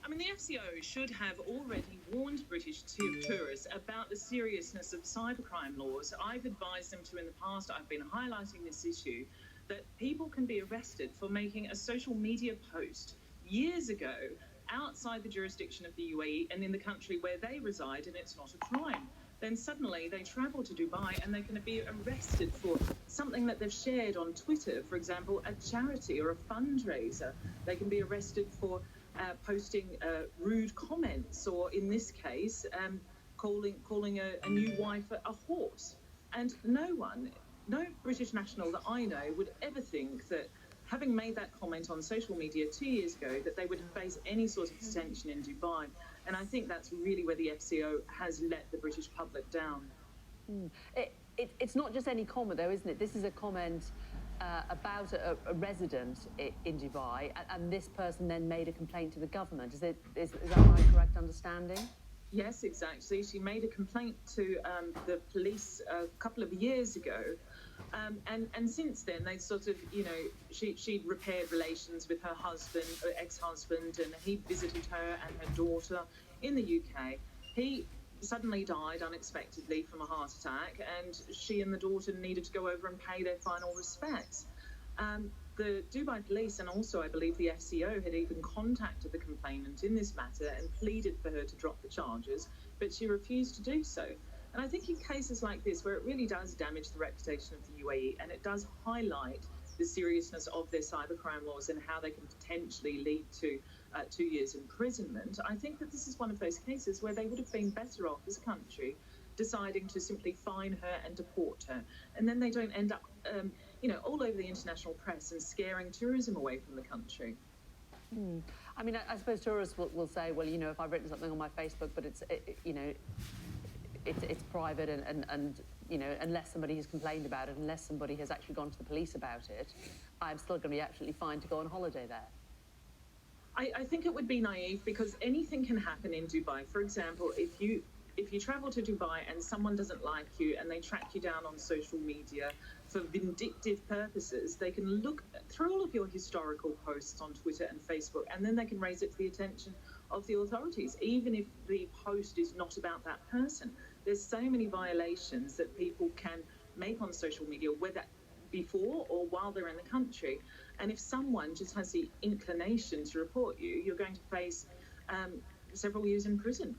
I mean, the FCO should have already warned British tourists about the seriousness of cybercrime laws. I've advised them to in the past, I've been highlighting this issue, that people can be arrested for making a social media post years ago outside the jurisdiction of the UAE and in the country where they reside, and it's not a crime. Then suddenly they travel to Dubai and they can be arrested for something that they've shared on Twitter, for example, a charity or a fundraiser. They can be arrested for posting rude comments, or in this case, calling a new wife a horse. And no British national that I know would ever think that, having made that comment on social media 2 years ago, that they would face any sort of detention in Dubai. And I think that's really where the FCO has let the British public down. It's not just any comment, though, isn't it? This is a comment about a resident in Dubai, and this person then made a complaint to the government. Is that my correct understanding? Yes, exactly. She made a complaint to the police a couple of years ago. And since then, they sort of, she'd repaired relations with her husband, or ex-husband, and he visited her and her daughter in the UK. He suddenly died unexpectedly from a heart attack, and she and the daughter needed to go over and pay their final respects. The Dubai police and also, I believe, the FCO had even contacted the complainant in this matter and pleaded for her to drop the charges, but she refused to do so. And I think in cases like this, where it really does damage the reputation of the UAE and it does highlight the seriousness of their cybercrime laws and how they can potentially lead to 2 years imprisonment, I think that this is one of those cases where they would have been better off as a country deciding to simply fine her and deport her. And then they don't end up, all over the international press and scaring tourism away from the country. I mean, I suppose tourists will say, well, if I've written something on my Facebook, but it's private and unless somebody has complained about it, unless somebody has actually gone to the police about it, I'm still going to be absolutely fine to go on holiday there. I think it would be naive, because anything can happen in Dubai. For example, if you travel to Dubai and someone doesn't like you and they track you down on social media for vindictive purposes, they can look through all of your historical posts on Twitter and Facebook, and then they can raise it to the attention of the authorities, even if the post is not about that person. There's so many violations that people can make on social media, whether before or while they're in the country. And if someone just has the inclination to report you, you're going to face several years in prison.